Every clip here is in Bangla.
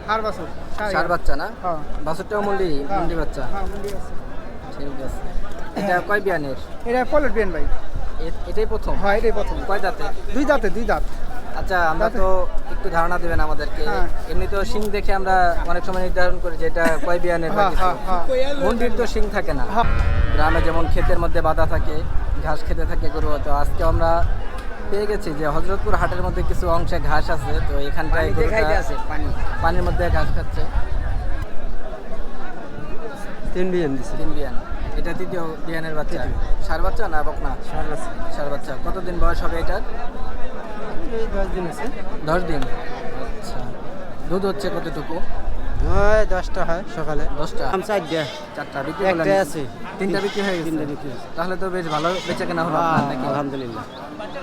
হার বাছুর ষাঁড় বাচ্চা না? হ্যাঁ বাছুরটাও মুন্ডি মুন্ডি বাচ্চা। হ্যাঁ মুন্ডি আছে। ঠিক আছে। এটা কয় বিয়ানের? এটা পলেট বিয়ান ভাই। এটাই প্রথম? হ্যাঁ এটাই প্রথম। কয় দাঁতে? দুই দাঁত। আচ্ছা, আমরা তো একটু ধারণা দিবেন আমাদেরকে। হ্যাঁ। এমনিতেও শিং দেখে আমরা অনেক সময় নির্ধারণ করি যে এটা কয় বিয়ানের বা কিছু। মুন্ডির তো শিং থাকে না। গ্রামে যেমন ক্ষেতের মধ্যে বাঁধা থাকে, ঘাস খেতে থাকে গরু, তো আজকে আমরা পেয়ে গেছি যে হযরতপুর হাটের মধ্যে কিছু অংশে ঘাস আছে, তো এখানটায় পানির মধ্যে ঘাস খাচ্ছে। 3 বিয়ান দিছে। 3 বিয়ান। এটা তৃতীয় বিয়ানের বাচ্চা। ষাঁড় বাচ্চা না বকনা? ষাঁড় বাচ্চা। কতদিন বয়স হবে এটার? 10 দিন আছে। 10 দিন। আচ্ছা, দুধ হচ্ছে কতটুকু? হয় 10টা হয় সকালে। 10টা? আম 4টা। 4টা বিক্রি একটা করলেন? আছে। 3টা বিক্রি হয়ে গেছে? 3টা বিক্রি হয়েছে। তাহলে তো বেশ ভালো বেচা কেনা হলো আপনার নাকি? আলহামদুলিল্লাহ।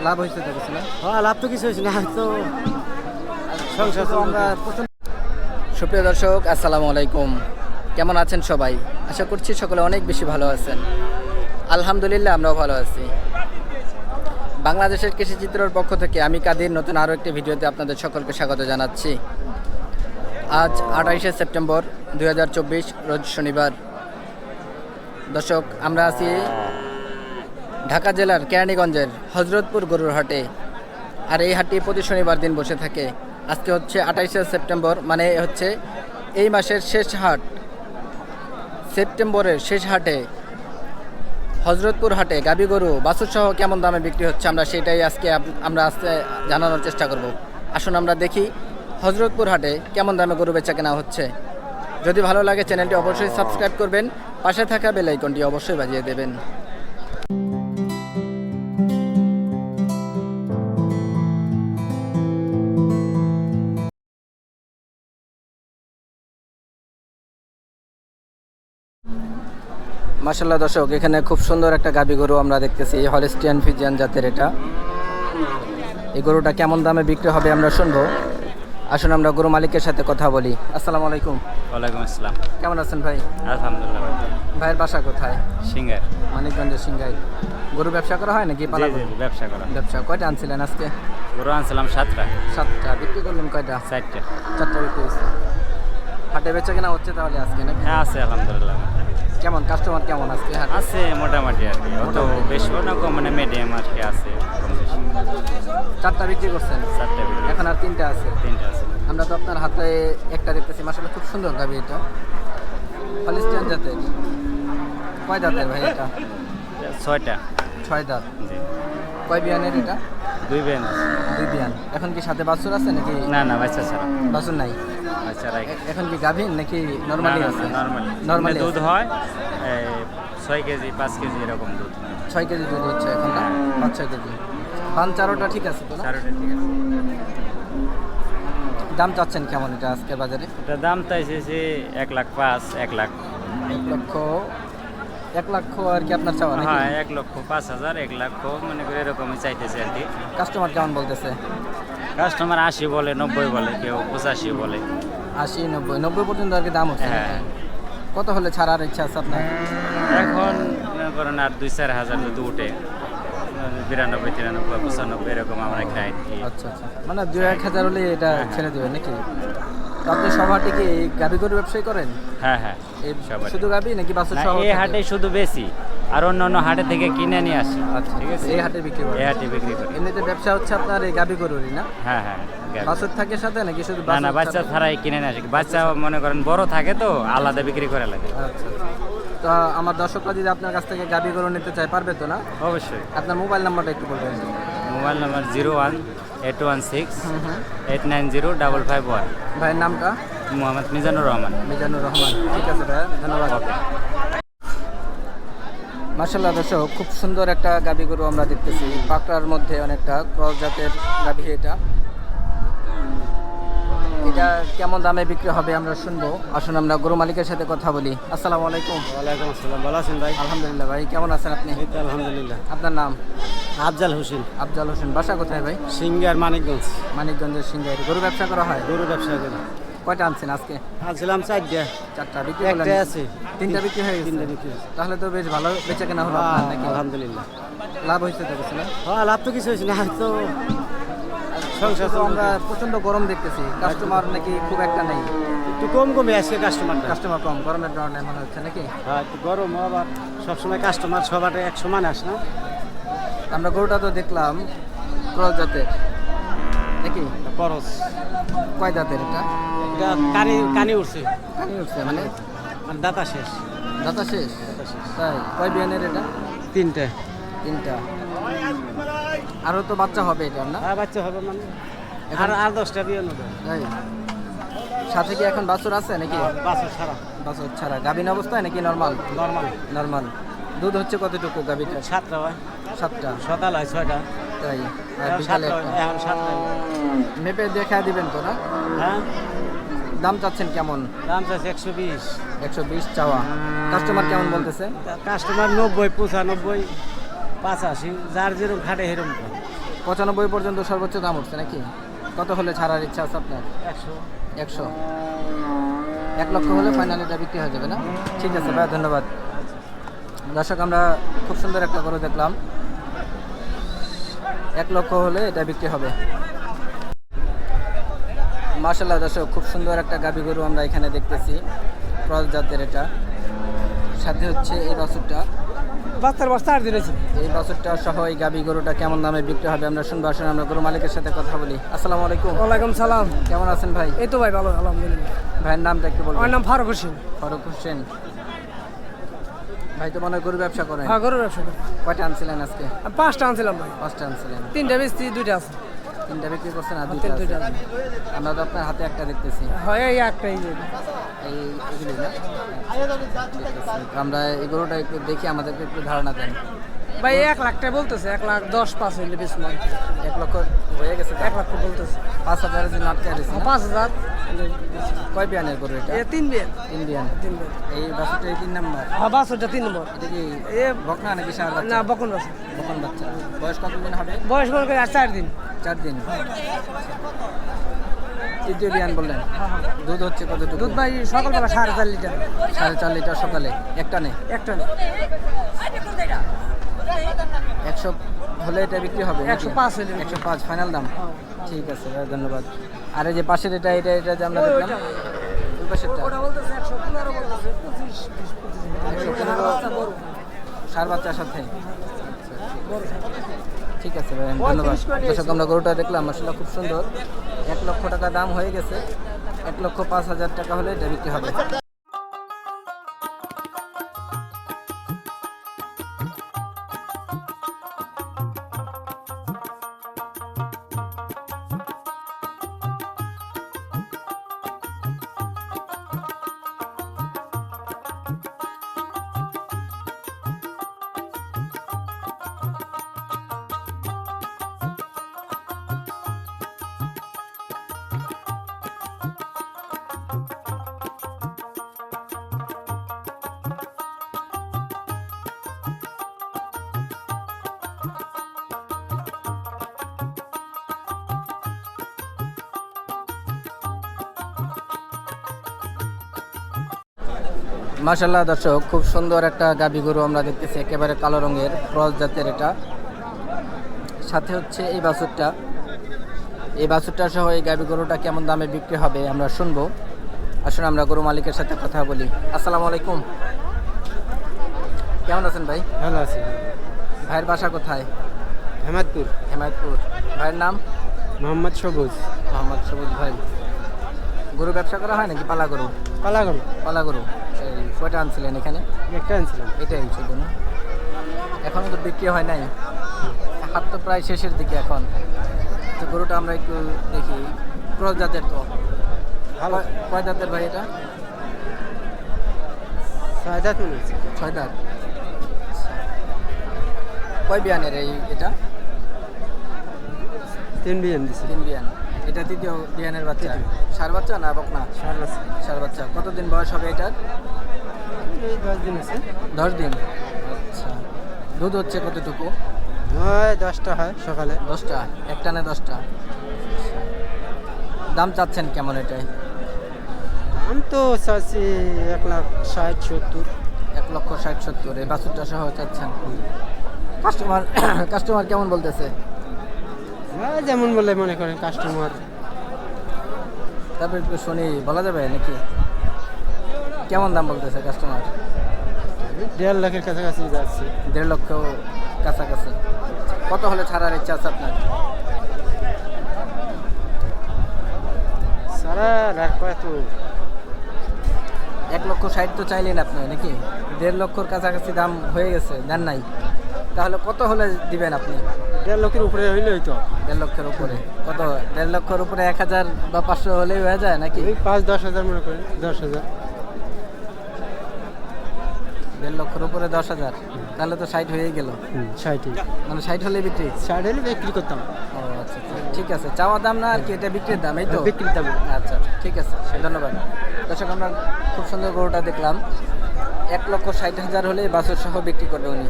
লাভ হয়েছে তো কিছু না? হ্যাঁ লাভ তো কিছু হয়েছে না, তো সংসার তো আমরা সুপ্রিয় দর্শক, আসসালামু আলাইকুম। কেমন আছেন সবাই? আশা করছি সকলে অনেক বেশি ভালো আছেন। আলহামদুলিল্লাহ, আমরাও ভালো আছি। বাংলাদেশের কৃষিচিত্রর পক্ষ থেকে আমি কাদির নতুন আরও একটি ভিডিওতে আপনাদের সকলকে স্বাগত জানাচ্ছি। আজ 28শে সেপ্টেম্বর 2024, রোজ শনিবার। দর্শক, আমরা আছি ঢাকা জেলার কেরানীগঞ্জের হযরতপুর গরুর হাটে। আর এই হাটটি প্রতি শনিবার দিন বসে থাকে। আজকে হচ্ছে 28শে সেপ্টেম্বর, মানে হচ্ছে এই মাসের শেষ হাট। সেপ্টেম্বরের শেষ হাটে হযরতপুর হাটে গাবি গরু বাছুর সহ কেমন দামে বিক্রি হচ্ছে আমরা সেটাই আজকে আমরা জানানোর চেষ্টা করব। আসুন আমরা দেখি হযরতপুর হাটে কেমন দামে গরু বেচা কেনা হচ্ছে। যদি ভালো লাগে চ্যানেলটি অবশ্যই সাবস্ক্রাইব করবেন, পাশে থাকা বেল আইকনটি অবশ্যই বাজিয়ে দেবেন। মাশাআল্লাহ দর্শক, এখানে খুব সুন্দর একটা গাবি গরু আমরা দেখতেছি, হলস্টিয়ান ফ্রিজিয়ান জাতের এটা। এই গরুটা কেমন দামে বিক্রি হবে আমরা শুনবো। আসুন আমরা গরু মালিকের সাথে কথা বলি। আসসালামু আলাইকুম। ওয়ালাইকুম আসসালাম। কেমন আছেন ভাই? আলহামদুলিল্লাহ। ভাইয়ের বাসা কোথায়? সিঙ্গার। মানিকগঞ্জের সিংগাই। গরু ব্যবসা করা হয় নাকি পালা? ব্যবসা করা। ব্যবসা। কয়টা আনছিলেন আজকে? গরু আনছিলাম 7টা। 7টা। বিক্রি করলেন কয়টা? 4টা। 4টা বিক্রি হয়েছে। হাটে বেচা কেনা হচ্ছে তাহলে আজকে নাকি? হ্যাঁ আছে আলহামদুলিল্লাহ। কেমন কাস্টমার কেমন আজকে হাটে? আছে মোটামুটি আর কি, অত বেশিও না কম, মানে মিডিয়াম আর কি আছে। 4টা বিক্রি করছেন? 4টা বিক্রি। এখন আর 3টা আছে? 3টা আছে। আমরা তো আপনার হাতে একটা দেখতেছি, মাশাআল্লাহ খুব সুন্দর গাবি এটা। হলস্টিয়ান জাতের। কয় দাঁতের ভাই এটা? 6টা। 6 দাঁত। জি। কয় বিয়ানের এটা? 2 বেন। 2 বিয়ান। এখন কি সাথে বাছুর আছে নাকি? না না, বাচ্চা ছাড়া। বাছুর নাই? বাচ্চা রাখ। এখন কি গাভীন নাকি নরমালি আছে? নরমালি দুধ হয় 6 কেজি 5 কেজি এরকম দুধ। 6 কেজি দুধ হচ্ছে এখন না? 5-6 কেজি। পান চারোটা ঠিক আছে তো না? চারোটা ঠিক আছে। দাম চাচ্ছেন কেমন এটা আজকে বাজারে? এটা দাম চাইছে 1,05,000, 1 লাখ। 1 লক্ষ আর কি আপনার চাওয়া নাকি? হ্যাঁ, 1,05,000, 1 লাখ মনে করে এরকমই চাইতেছে আর কি। কাস্টমার কেমন বলতেছে? কাস্টমার 80 বলে, 90 বলে, কেউ 85 বলে। 80, 90 পর্যন্ত আর কি দাম হচ্ছে? হ্যাঁ। কত হলে ছাড়ার ইচ্ছা আছে আপনার? এখন মনে করেন আর 2-4 হাজার যদি উঠে, 92, 93, 95 এরকম আমরা খাই আর কি। আচ্ছা আচ্ছা, মানে 2-1 হাজার হলে এটা হ্যাঁ। ছেড়ে দেবেন নাকি? তো আপনি সব হাটে কি গাভী গরু ব্যবসায়ী করেন? হ্যাঁ হ্যাঁ, এই সবাই। শুধু গাভী নাকি বাছুর না, সহ? এই হাটে শুধু বেশি, আর অন্য অন্য হাটে থেকে কিনে নিয়ে আসি। আচ্ছা, ঠিক আছে, এই হাটে বিক্রি করেন? এই হাটে বিক্রি করি। এমনিতে ব্যবসা হচ্ছে আপনার এই গাভী গরুরই না? হ্যাঁ হ্যাঁ, গাভী। বাছুর থাকে সাথে নাকি শুধু না না, বাছুর বাচ্চা ছাড়া? ছাড়াই কিনে নিয়ে আসি। বাচ্চা মনে করেন বড় থাকে তো আলাদা বিক্রি করে লাগে। আচ্ছা আচ্ছা। তো আমার দর্শকরা যদি আপনার কাছ থেকে গাভী গরু নিতে চায় পারবে তো না? অবশ্যই। আপনার মোবাইল নাম্বারটা একটু বলবেন। Mobile number 01-816-890-551। ভাইয়ের নামটা? মোহাম্মদ মিজানুর রহমান। মিজানুর রহমান। ঠিক আছে ভাইয়া, ধন্যবাদ। মাশাআল্লাহ দর্শক, খুব সুন্দর একটা গাভী গরু আমরা দেখতেছি। পাকড়ার মধ্যে অনেকটা ক্রস জাতের গাভী এটা। এটা কেমন দামে বিক্রি হবে আমরা শুনবো। আসুন আমরা গরু মালিকের সাথে কথা বলি। আসসালামু আলাইকুম। ওয়ালাইকুম আসসালাম। ভালো আছেন ভাই? আলহামদুলিল্লাহ ভাই, কেমন আছেন আপনি? এই তো আলহামদুলিল্লাহ। আপনার নাম? আফজাল হোসেন। আফজাল হোসেন। বাসা কোথায় ভাই? সিঙ্গার, মানিকগঞ্জ। মানিকগঞ্জের সিংগাই। গরু ব্যবসা করা হয়? গরু ব্যবসা করি। কয়টা আনছেন আজকে? আনছিলাম 4টা। 4টা বিক্রি একটা করলেন? আছে। 3টা বিক্রি হয়ে গেছে? 3টা বিক্রি হয়েছে। তাহলে তো বেশ ভালো বেচা কেনা হলো আপনার নাকি? আলহামদুলিল্লাহ। লাভ হয়েছে তো কিছু না? হ্যাঁ লাভ তো কিছু হয়েছে না, তো সংসার তো চলবে। আমরা প্রচন্ড গরম দেখতেছি, কাস্টমার নাকি খুব একটা নেই, একটু কম কমে আসছে কাস্টমারটা। কাস্টমার কম গরমের কারণে মনে হচ্ছে নাকি? হ্যাঁ একটু গরম আবার সবসময় কাস্টমার সবার এক সমান আসে না। আমরা গরুটা তো দেখলাম ক্রস জাতের নাকি? খরচ কয় জাতের এটা? এটা কানি কানি উঠছে, কানি উঠছে মানে মানে দাতা শেষ। দাতা শেষ? দাতা শেষ। তাই কয় বিয়ানের এটা? তিনটে। তিনটা। আরও তো বাচ্চা হবে এটা না? আর বাচ্চা হবে মানে এখন- আর 10টা বিয়ে নেবে। তাই সাথে কি এখন বাছুর আছে নাকি? বাচ্চা ছাড়া বাছুর ছাড়া গাভিন অবস্থায় নাকি নর্মাল? নর্মাল। নর্মাল। দুধ হচ্ছে কতটুকু গাভিটা? 7টা হয়, 7টা। সকাল হয় 6টা, তাই আর এখন বিকালে 7টা, এখন 7টা। মেপে দেখা দিবেন তো না? হ্যাঁ দাম চাচ্ছেন কেমন? দাম চাচ্ছে 120। 120 চাওয়া। কাস্টমার কেমন বলতেছে? কাস্টমার 90, 95, 85, যার যেরকম খাটে সেরকম। 95 পর্যন্ত সর্বোচ্চ দাম উঠছে নাকি? কত হলে ছাড়ার ইচ্ছা আছে আপনার? 100। 100। 1 লক্ষ হলে ফাইনাল এটা বিক্রি হয়ে যাবে না? ঠিক আছে ভাই, ধন্যবাদ। দর্শক আমরা খুব সুন্দর একটা গরু দেখলাম, 1 লক্ষ হলে এটা বিক্রি হবে। মাশাআল্লাহ দর্শক, খুব সুন্দর একটা গাভী গরু আমরা এখানে দেখতেছি, ক্রস জাতের এটা। সাথে হচ্ছে এই বাছুরটা, বাচ্চার বস্তা আর দিয়েছে। এই বাছুরটা সহ এই গাভী গরুটা কেমন দামে বিক্রি হবে আমরা শুনবো। আসলে আমরা গরু মালিকের সাথে কথা বলি। আসসালামু আলাইকুম। ওয়ালাইকুম সালাম। কেমন আছেন ভাই? এই তো ভাই ভালো, আলহামদুলিল্লাহ। ভাইয়ের নামটা একটু আমার বলবেন? নাম ফারুক হোসেন। ফারুক হোসেন। ভাই তো মনে হয় গরু ব্যবসা করেন? হ্যাঁ, গরুর ব্যবসা করি। কয়টা আনছিলেন আজকে? আমি 5টা আনছিলাম ভাই, 5টা আনছিলেন। 3টা বেশি, 2টা আছে। 3টা বিক্রি করছেন আর তিন 2টা দুইটা আছে। আমরা তো আপনার হাতে একটা দেখতেছি, হয় এই একটাই যে। এই এগুলি না? ঠিক আছে। তো আমরা এই গরুটা একটু দেখি, আমাদেরকে একটু ধারণা দেন। ভাই 1 লাখ টাকা বলতেছে, 1,10,5 হইলে বেশি নয়। 1 লক্ষ হয়ে গেছে? 1 লাখ বলতেছে। 5,000 জন্য আটকে রয়েছে না? 5,000। কয় বিয়ানের গরু এটা? 3 বিয়ে। 3 বিয়ান। 3 বিয়ে। এই বাছুরটা এই 3 নাম্বার। হ্যাঁ, বাছুরটা 3 নম্বর। এটা কি এ বকনা নাকি ষাঁড় না, বাচ্চা? বকন বাছুর। বকন বাচ্চা। বয়স কতদিন হবে? বয়স মনে করি আর 4 দিন। 4 দিন। তৃতীয় বিয়ান বললেন। দুধ হচ্ছে কতটুকু? দুধ ভাই সকালবেলা 4.5 লিটার। 4.5 লিটার সকালে, একটা নে। একটা না, 100 হলে এটা বিক্রি হবে নাকি? 105 হলে বিক্রি। 105 ফাইনাল দাম। ঠিক আছে ভাই, ধন্যবাদ। আর এই যে পাশের এটা এটা এটা যে আমরা দেখলাম, ওই পাশেরটা ওটা বলতেছে 115 বলতেছে, 25, 20, 115 ষাঁড় বাচ্চার সাথে। ঠিক আছে ভাই, ধন্যবাদ। দর্শক আমরা গরুটা দেখলাম, আসলে খুব সুন্দর। 1 লক্ষ টাকা দাম হয়ে গেছে, 1,05,000 টাকা হলে এটা বিক্রি হবে। মাশাআল্লাহ দর্শক, খুব সুন্দর একটা গাভী গরু আমরা দেখতেছি, একেবারে কালো রঙের ক্রস জাতের এটা। সাথে হচ্ছে এই বাছুরটা, এই বাছুরটা সহ এই গাভী গরুটা কেমন দামে বিক্রি হবে আমরা শুনবো। আসলে আমরা গরু মালিকের সাথে কথা বলি। আসসালামু আলাইকুম। কেমন আছেন ভাই? ভালো আছে। ভাইয়ের বাসা কোথায়? হেমাদপুর। হেমায়তপুর। ভাইয়ের নাম? মোহাম্মদ সবুজ। মোহাম্মদ সবুজ ভাই। গরু ব্যবসা করা হয় নাকি পালা গরু? পালাগড়। পালা গরু। এই কয়টা আনছিলেন এখানে? একটা আনছিলাম। এটাই ছিল না? এখনও তো বিক্রি হয় নাই, হাট তো প্রায় শেষের দিকে এখন। তো গরুটা আমরা একটু দেখি, ক্রস জাতের তো। ভালো। কয় দাঁতের ভাই এটা? 6 দাঁত হয়েছে। 6 দাঁত। কয় বিয়ানের এই এটা? 3 বিয়ান দিছে। 3 বিয়ান। এটা তৃতীয় বিয়ানের বাচ্চা। ষাঁড় বাচ্চা না বকনা? ষাঁড় আছে। ষাঁড় বাচ্চা। কতদিন বয়স হবে এটার? এই 10 দিন আছে। 10 দিন। আচ্ছা। দুধ হচ্ছে কতটুকু? হয় 10টা হয় সকালে। 10টা। একটানে 10টা। দাম চাচ্ছেন কেমন এটাই? দাম তো চাচ্ছি 1,60,70। 1,60,70 এই বাছুরটা সহ চাচ্ছেন। কাস্টমার কাস্টমার কেমন বলতেছে? যেমন বলে মনে করেন কাস্টমার। তারপর একটু শুনি, বলা যাবে নাকি কেমন দাম বলতেছে কাস্টমার? 1.5 লাখের কাছাকাছি যাচ্ছে। 1.5 লক্ষ কাছাকাছি। কত হলে ছাড়ার ইচ্ছা আছে আপনার? সারা রাত কত 1,60,000 তো চাইলেন আপনি নাকি? 1.5 লক্ষর কাছাকাছি দাম হয়ে গেছে, দেন নাই? তাহলে কত হলে দিবেন আপনি? 1.5 লক্ষের উপরে হইলে হইতো। 1.5 লক্ষের উপরে কত? 1.5 লক্ষের উপরে 1,000 বা 500 হলেই হয়ে যায় নাকি? ওই 5-10 হাজার মনে করেন, 10,000। 1.5 লক্ষের উপরে 10,000, তাহলে তো 60 হয়েই গেল। 60 মানে 60 হলে বিক্রি? 60 হলে বিক্রি করতাম। ও আচ্ছা আচ্ছা, ঠিক আছে। চাওয়া দাম না আর কি, এটা বিক্রির দাম, এই তো? বিক্রির দাম। আচ্ছা আচ্ছা, ঠিক আছে, ধন্যবাদ। দর্শক, আমরা খুব সুন্দর গরুটা দেখলাম। 1,60,000 হলে বাছুর সহ বিক্রি করবে উনি।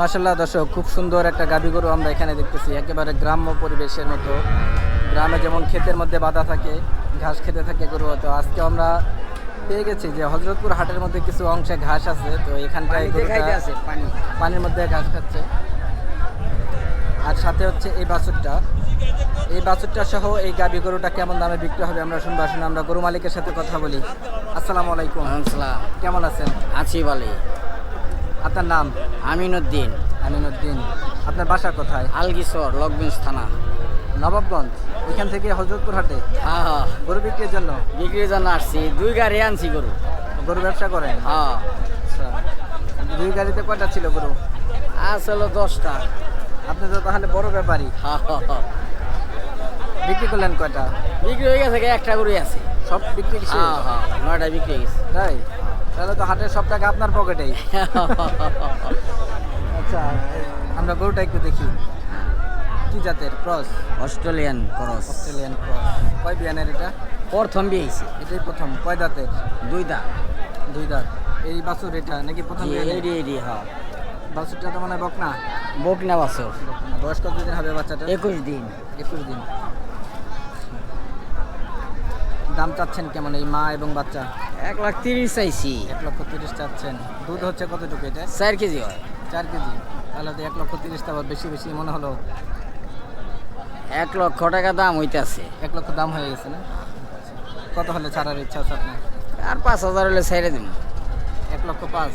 মাশাআল্লাহ দর্শক, খুব সুন্দর একটা গাভী গরু আমরা এখানে দেখতেছি, একেবারে গ্রাম্য পরিবেশের মতো। গ্রামে যেমন ক্ষেতের মধ্যে বাঁধা থাকে, ঘাস খেতে থাকে গরু, তো আজকে আমরা পেয়ে গেছি যে হযরতপুর হাটের মধ্যে কিছু অংশে ঘাস আছে, তো এখানটায় পানির মধ্যে ঘাস খাচ্ছে। আর সাথে হচ্ছে এই বাছুরটা সহ এই গাভী গরুটা কেমন দামে বিক্রি হবে আমরা শুনবো। আসুন আমরা গরু মালিকের সাথে কথা বলি। আসসালামু আলাইকুম। আসসালাম। কেমন আছেন? আছি ভালো। আপনার নাম? আমিনুদ্দিন। আমিনুদ্দিন। আপনার বাসা কোথায়? আলগিসর, লগগঞ্জ থানা। নবাবগঞ্জ। ওইখান থেকে হযরতপুর হাটে হ্যাঁ হ্যাঁ, গরু বিক্রির জন্য? বিক্রির জন্য আসছি। 2 গাড়ি আনছি গরু। গরু ব্যবসা করেন? হ্যাঁ। আচ্ছা, 2 গাড়িতে কয়টা ছিল গরু? আসলে 10টা। আপনি তো তাহলে বড় ব্যাপারী। হ্যাঁ হ্যাঁ হ্যাঁ। বিক্রি করলেন কয়টা? বিক্রি হয়ে গেছে, একটা গরুই আছে। সব বিক্রি শেষ? হ্যাঁ হ্যাঁ, 9টা বিক্রি হয়ে গেছে। তাই? তাহলে তো হাটের সব টাকা আপনার পকেটেই। আচ্ছা, আমরা গরুটা একটু দেখি। কি জাতের? Cross? Australian cross. Australian cross. কয় বিয়ানের এটা? প্রথম বিয়েছে। এটাই প্রথম? কয় দাঁতের? 2 দাঁত। 2 দাঁত। এই বাছুর এটা নাকি প্রথম বিয়ানের? এডি হ্যাঁ। বাছুরটা তো মানে বকনা? বকনা বাছুর। বয়স কতদিন হবে বাচ্চাটা? 21 দিন। 21 দিন। দাম চাচ্ছেন কেমন এই মা এবং বাচ্চা? 1,30,000 চাইছি। 1,30,000 চাচ্ছেন। দুধ হচ্ছে কতটুকু এটা? 4 কেজি হয়। 4 কেজি। তাহলে তো 1,30,000 টাকা বেশি বেশি মনে হলো। 1 লক্ষ টাকা দাম হইতাছে। 1 লক্ষ দাম হয়ে গেছে না? কত হলে ছাড়ার ইচ্ছা আছে আপনার? আর 5,000 হলে ছেড়ে দিন। 1,05,000?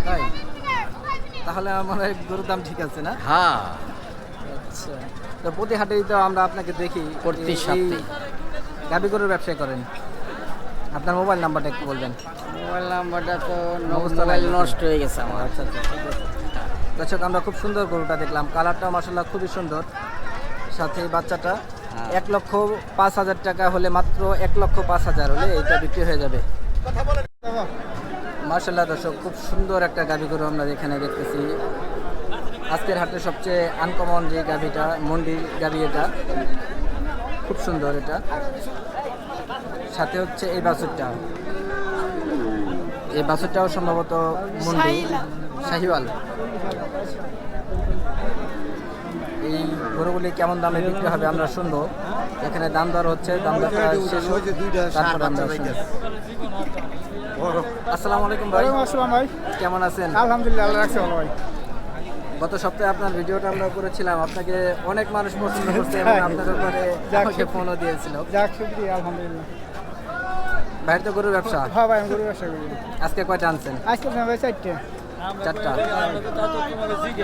তাই? তাহলে আমার গরুর দাম ঠিক আছে না? হ্যাঁ। আচ্ছা, তো প্রতি হাটেই তো আমরা আপনাকে দেখি, প্রতি সপ্তাহে। গাভী গরুর ব্যবসা করেন। আপনার মোবাইল নাম্বারটা একটু বলবেন? মোবাইল নাম্বারটা তো মুখস্থ মোবাইল নাই। নষ্ট হয়ে গেছে আমার। আচ্ছা আচ্ছা, ঠিক আছে। দর্শক, আমরা খুব সুন্দর গরুটা দেখলাম, কালারটা মাশাআল্লাহ খুবই সুন্দর। সাথে এই বাচ্চাটা 1,05,000 টাকা হলে, মাত্র 1,05,000 হলে এটা বিক্রি হয়ে যাবে। মাশাআল্লাহ দর্শক, খুব সুন্দর একটা গাভী গরু আমরা এখানে দেখতেছি। আজকের হাটে সবচেয়ে আনকমন যে গাভীটা, মন্ডির গাভী, এটা খুব সুন্দর। এটা সাথে হচ্ছে এই বাছুরটাও সম্ভবত মন্ডি, শাহিওয়াল। এই গরুগুলি কেমন দামে বিক্রি হবে আমরা শুনবো। এখানে দাম দর হচ্ছে, দাম দরটা শেষ হোক, তারপর আমরা শুনবো। আসসালামু আলাইকুম ভাই। আসসালাম ভাই, কেমন আছেন? আলহামদুলিল্লাহ, আল্লাহ রাখছে ভালো ভাই। গত সপ্তাহে আপনার ভিডিওটা আমরা করেছিলাম, আপনাকে অনেক মানুষ পছন্দ করছে এবং আপনার ব্যাপারে আমাকে ফোনও দিয়েছিল। যাক, শুকরিয়া, আলহামদুলিল্লাহ। বাইরে তো গরুর ব্যবসা? হ্যাঁ ভাই, আমি গরু ব্যবসা করি। আজকে কয়টা আনছেন? আজকে ভাই 4টে। 4টা।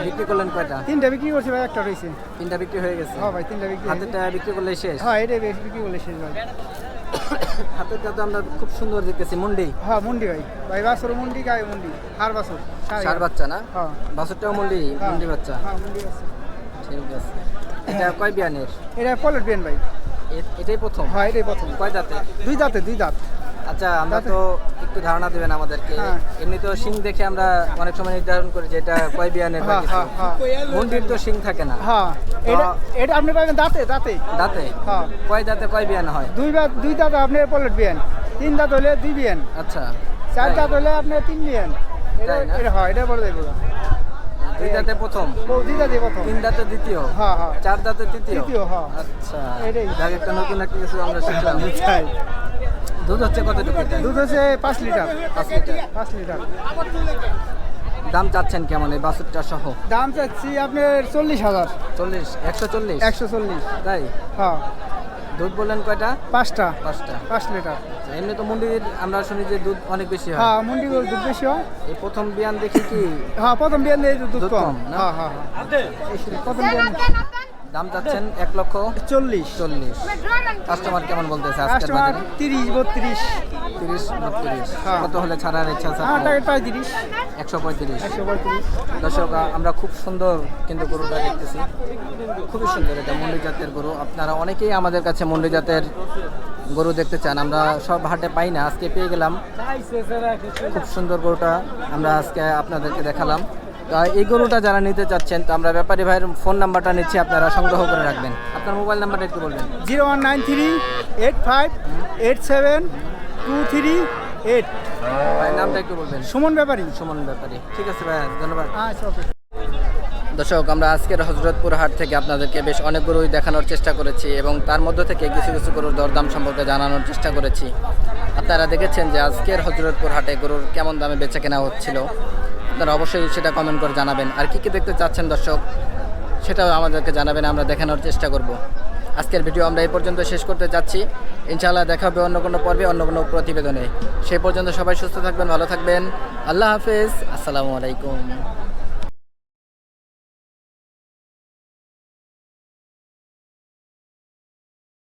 বিক্রি করলেন কয়টা? 3টা বিক্রি করছি ভাই, একটা রয়েছে। 3টা বিক্রি হয়ে গেছে? হ্যাঁ ভাই, 3টা বিক্রি। হাতেরটা বিক্রি করলে শেষ? হ্যাঁ, এটা বেশ বিক্রি করলে শেষ ভাই। হাতেরটা তো আমরা খুব সুন্দর দেখতেছি, মুন্ডি। হ্যাঁ, মুন্ডি ভাই। ভাই বাছুর মুন্ডি, গায়ে মুন্ডি, হার বাছুর। ষাঁড় বাচ্চা না? হ্যাঁ। বাছুরটাও মুন্ডি, হ্যাঁ। মুন্ডি বাচ্চা। হ্যাঁ, মুন্ডি বাছুর। ঠিক আছে। এটা কয় বিয়ানের? এটা পলেট বিয়ান ভাই। এটাই প্রথম? হ্যাঁ, এটাই প্রথম। কয় দাঁতে? 2 দাঁতে, 2 দাঁত। আচ্ছা, আমরা তো একটু ধারণা দিবেন আমাদেরকে। হ্যাঁ। এমনি তো শিং দেখে আমরা অনেক সময় নির্ধারণ করি যে এটা কয় বিয়ানের বা হ্যাঁ, কিছু। হ্যাঁ, হ্যাঁ। মুন্ডির তো শিং থাকে না। হ্যাঁ, এটা আপনি পাবেন দাঁতে, দাঁতে। দাঁতে? হ্যাঁ। কয় দাঁতে কয় বিয়ান হয়? 2 দাঁত আপনার পলেট বিয়ান, 3 দাঁত হলে 2 বিয়ান, আচ্ছা। 4 দাঁত হলে আপনার 3 বিয়ান। তাই না? এটা হয়, এটা বড় যাইব। 2 দাঁতে প্রথম, 2 দাঁতে প্রথম। 3 দাঁতে দ্বিতীয়, হ্যাঁ হ্যাঁ, 4 দাঁতে তৃতীয়। তৃতীয়, হ্যাঁ। আচ্ছা, এটাই। যাক, একটা নতুন একটা কিছু আমরা শিখলাম। তাই। দুধ হচ্ছে কতটুকু এটা? দুধ হচ্ছে 5 লিটার। 5 লিটার। 5 লিটার। দাম চাচ্ছেন কেমন এই বাছুরটা সহ? দাম চাচ্ছি আপনার 40,000। 40, 140? 140। তাই? হ্যাঁ, দুধ বললেন কয়টা? 5টা, 5টা। 5 লিটার। আচ্ছা, এমনি তো মুন্ডির আমরা শুনি যে দুধ অনেক বেশি হয়। হ্যাঁ, মুন্ডি গরুর দুধ বেশি হয়। এই প্রথম বিয়ান দেখি কি হ্যাঁ, প্রথম বিয়ান দিয়ে দুধ দুধ কম। কম, না? হ্যাঁ হ্যাঁ হ্যাঁ, প্রথম বিয়ান দাম চাচ্ছেন 1,40,000। 40। কাস্টমার কেমন বলতেছে আজকের কাস্টমার বাজারে? 30, 32। 30, 32। হ্যাঁ। কত হলে ছাড়ার ইচ্ছা আছে হ্যাঁ, আপনার? টাকা 35। 135। 135। দর্শক আমরা খুব সুন্দর কিন্তু গরুটা দেখতেছি, খুবই সুন্দর। এটা মন্ডি জাতের গরু। আপনারা অনেকেই আমাদের কাছে মন্ডি জাতের গরু দেখতে চান, আমরা সব হাটে পাই না, আজকে পেয়ে গেলাম। খুব সুন্দর গরুটা আমরা আজকে আপনাদেরকে দেখালাম। তো এই গরুটা যারা নিতে চাচ্ছেন, তো আমরা ব্যাপারী ভাইয়ের ফোন নাম্বারটা নিচ্ছি, আপনারা সংগ্রহ করে রাখবেন। আপনার মোবাইল নাম্বারটা একটু বলবেন। 019385872338। ভাইয়ের নামটা একটু বলবেন। সুমন ব্যাপারী। সুমন ব্যাপারী। ঠিক আছে ভাই, ধন্যবাদ। আচ্ছা, ওকে। দর্শক আমরা আজকের হজরতপুর হাট থেকে আপনাদেরকে বেশ অনেক গরুই দেখানোর চেষ্টা করেছি এবং তার মধ্য থেকে কিছু কিছু গরুর দরদাম সম্পর্কে জানানোর চেষ্টা করেছি। আপনারা দেখেছেন যে আজকের হজরতপুর হাটে গরুর কেমন দামে বেচা কেনা হচ্ছিল। আপনারা অবশ্যই সেটা কমেন্ট করে জানাবেন। আর কী কী দেখতে চাচ্ছেন দর্শক, সেটাও আমাদেরকে জানাবেন, আমরা দেখানোর চেষ্টা করব। আজকের ভিডিও আমরা এই পর্যন্ত শেষ করতে যাচ্ছি। ইনশাআল্লাহ দেখা হবে অন্য কোনো পর্বে, অন্য কোনো প্রতিবেদনে। সেই পর্যন্ত সবাই সুস্থ থাকবেন, ভালো থাকবেন। আল্লাহ হাফেজ, আসসালামু আলাইকুম।